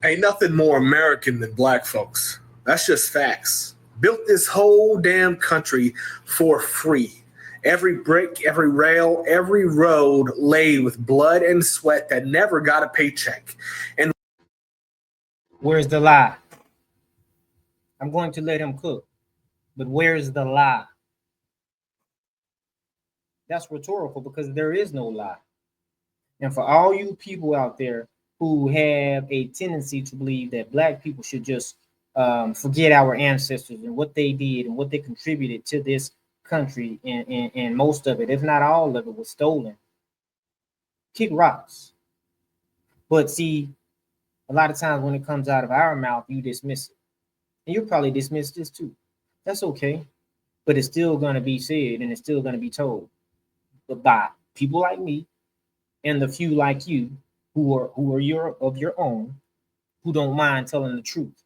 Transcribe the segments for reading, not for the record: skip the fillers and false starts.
Ain't nothing more American than black folks. That's just facts. Built this whole damn country for free. Every brick, every rail, every road laid with blood and sweat that never got a paycheck. And Where's the lie? I'm going to let him cook, but where's the lie? That's rhetorical because there is no lie. And for all you people out there who have a tendency to believe that black people should just forget our ancestors and what they did and what they contributed to this country, and most of it, if not all of it, was stolen, kick rocks. But see, a lot of times when it comes out of our mouth, you dismiss it. And you'll probably dismiss this too. That's okay. But it's still going to be said and it's still going to be told by people like me and the few like you who are your own, who don't mind telling the truth.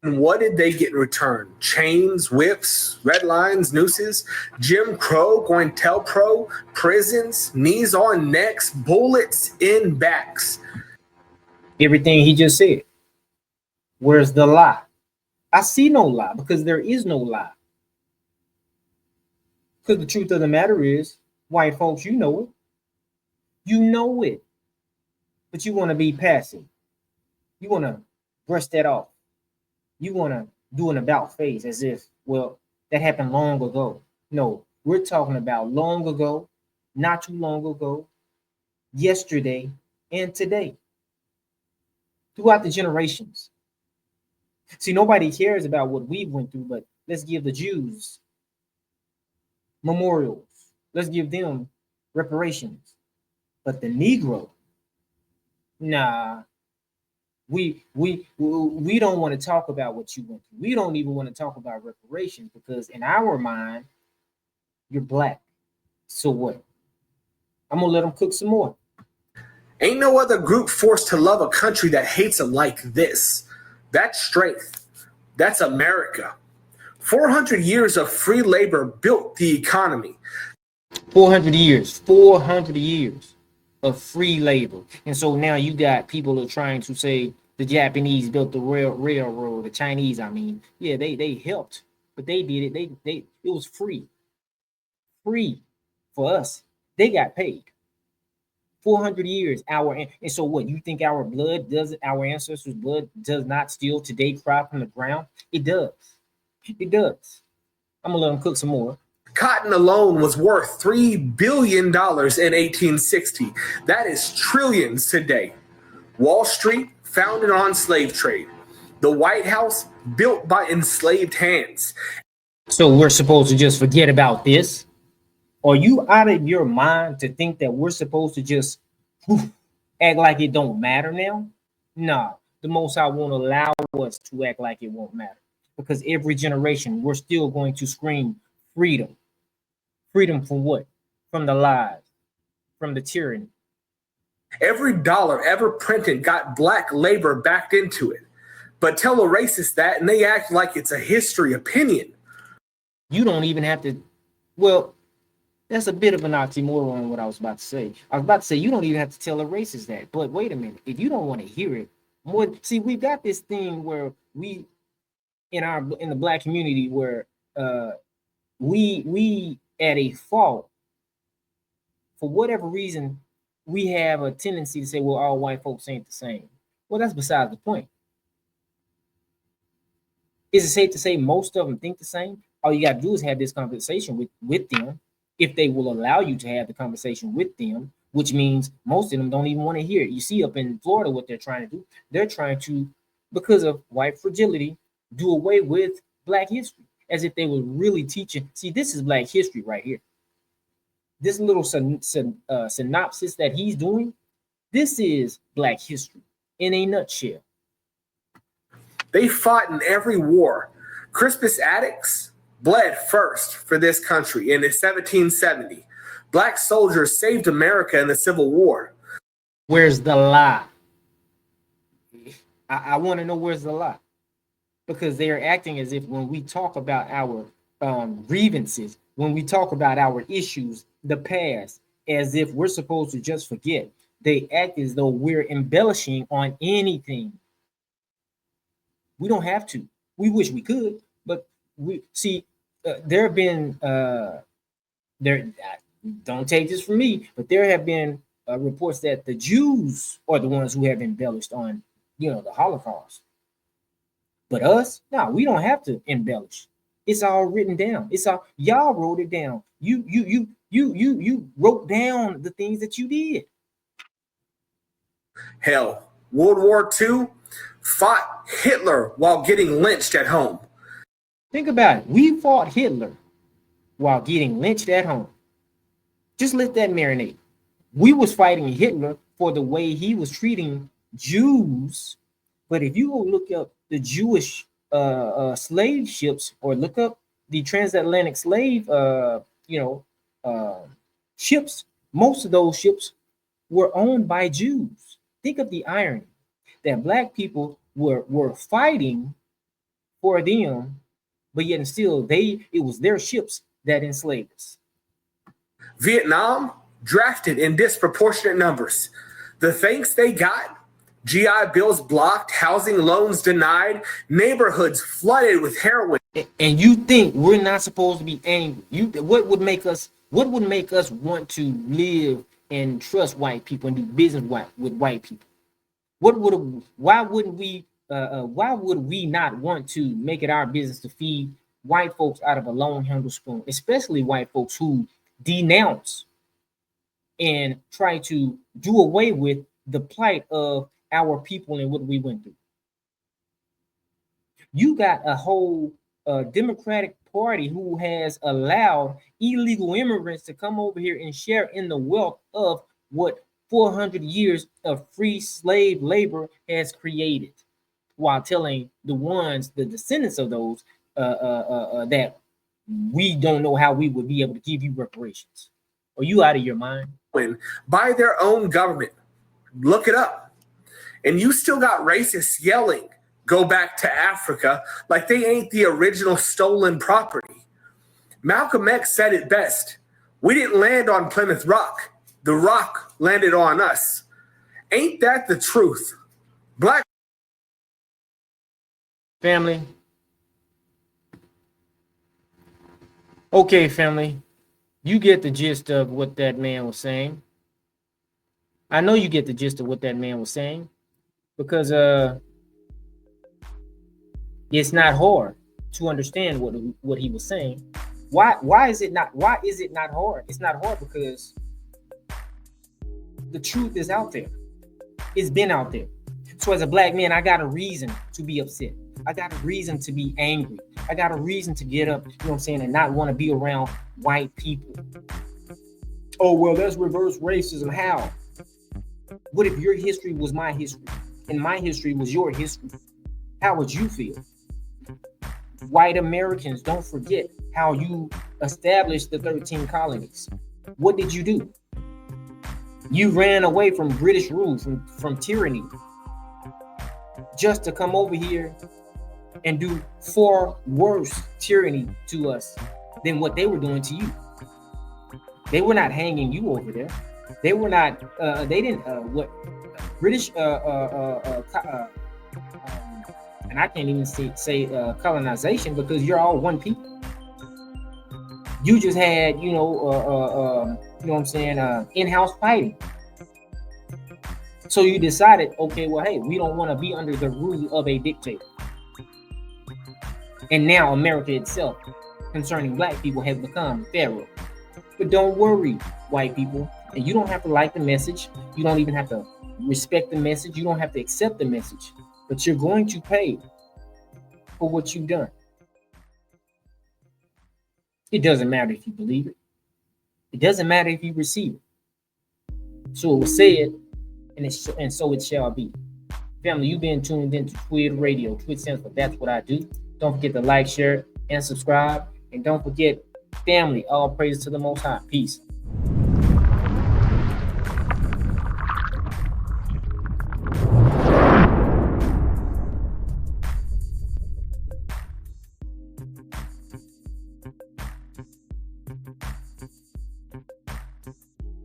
what did they get in return? Chains, whips, red lines, nooses, Jim Crow, COINTELPRO, prisons, knees on necks, bullets in backs. Everything he just said. Where's the lie? I see no lie because there is no lie. Because the truth of the matter is, white folks, you know it. You know it. But you want to be passive. You want to brush that off. You want to do an about face as if, well, that happened long ago. No, we're talking about long ago, not too long ago, yesterday, and today. Throughout the generations. See, nobody cares about what we went through, but let's give the Jews memorials. Let's give them reparations. But the Negro, nah, we don't want to talk about what you went through. We don't even want to talk about reparations because in our mind, you're black. So what? I'm gonna let them cook some more. Ain't no other group forced to love a country that hates it like this. That's strength. That's America. 400 years of free labor built the economy. 400 years of free labor. And so now you got people who are trying to say the Japanese built the railroad, the Chinese, I mean, yeah, they helped, but they did it. It was free for us. They got paid. 400 years, and so what? You think our ancestors' blood does not still today cry from the ground? It does. It does. I'm gonna let them cook some more. Cotton alone was worth $3 billion in 1860. That is trillions today. Wall Street, founded on slave trade. The White House, built by enslaved hands. So we're supposed to just forget about this? Are you out of your mind to think that we're supposed to just act like it don't matter now? Nah, the Most High won't allow us to act like it won't matter. Because every generation, we're still going to scream freedom. Freedom from what? From the lies, from the tyranny. Every dollar ever printed got black labor backed into it. But tell a racist that and they act like it's a history opinion. You don't even have to, well, that's a bit of an oxymoron what I was about to say. I was about to say you don't even have to tell a racist that. But wait a minute, if you don't want to hear it, see, we've got this thing where we in the black community where we at a fault for whatever reason we have a tendency to say, well, all white folks ain't the same. Well, that's besides the point. Is it safe to say most of them think the same? All you got to do is have this conversation with them. If they will allow you to have the conversation with them, which means most of them don't even want to hear it. You see up in Florida what they're trying to do. They're trying to, because of white fragility, do away with black history as if they were really teaching. See, this is black history right here. This little synopsis that he's doing, this is black history in a nutshell. They fought in every war. Crispus Attucks bled first for this country in 1770. Black soldiers saved America in the Civil War. Where's the lie? I want to know where's the lie. Because they are acting as if when we talk about our grievances, when we talk about our issues, the past, as if we're supposed to just forget. they act as though we're embellishing on anything. We don't have to. We wish we could, but we see there have been there. Don't take this from me, but there have been reports that the Jews are the ones who have embellished on, the Holocaust. But us, no, we don't have to embellish. It's all written down. It's all y'all wrote it down. You wrote down the things that you did. Hell, World War II fought Hitler while getting lynched at home. Think about it. We fought Hitler while getting lynched at home. Just let that marinate. We was fighting Hitler for the way he was treating Jews. But if you go look up the Jewish slave ships, or look up the transatlantic slave ships, most of those ships were owned by Jews. Think of the irony that black people were fighting for them, but yet and still it was their ships that enslaved us. Vietnam drafted in disproportionate numbers. The thanks they got: GI Bills blocked, housing loans denied, neighborhoods flooded with heroin. And you think we're not supposed to be angry? What would make us want to live and trust white people and do business with white people? Why would we not want to make it our business to feed white folks out of a long-handled spoon, especially white folks who denounce and try to do away with the plight of our people and what we went through? You got a whole Democratic Party who has allowed illegal immigrants to come over here and share in the wealth of what 400 years of free slave labor has created, while telling the descendants of those that we don't know how we would be able to give you reparations. Are you out of your mind? By their own government. Look it up. And you still got racists yelling, "Go back to Africa," like they ain't the original stolen property. Malcolm X said it best: "We didn't land on Plymouth Rock. The rock landed on us." Ain't that the truth? Black family. Okay, family. You get the gist of what that man was saying. I know you get the gist of what that man was saying, because it's not hard to understand what he was saying. Why is it not hard? It's not hard because the truth is out there. It's been out there. So as a black man, I got a reason to be upset. I got a reason to be angry. I got a reason to get up, and not want to be around white people. Oh, well, that's reverse racism. How? What if your history was my history and my history was your history? How would you feel? White Americans, don't forget how you established the 13 colonies. What did you do? You ran away from British rule, from tyranny, just to come over here and do far worse tyranny to us than what they were doing to you. They were not hanging you over there. They were not. They didn't. What British? And I can't even say colonization, because you're all one people. You just had, in-house fighting. So you decided, okay, well, hey, we don't want to be under the rule of a dictator. And now America itself, concerning black people, has become Pharaoh. But don't worry, white people. And you don't have to like the message. You don't even have to respect the message. You don't have to accept the message. But you're going to pay for what you've done. It doesn't matter if you believe it. It doesn't matter if you receive it. So it was said, and so it shall be. Family, you've been tuned into TWID Radio. TWID stands for That's What I Do. Don't forget to like, share, and subscribe. And don't forget, family, all praises to the Most High. Peace.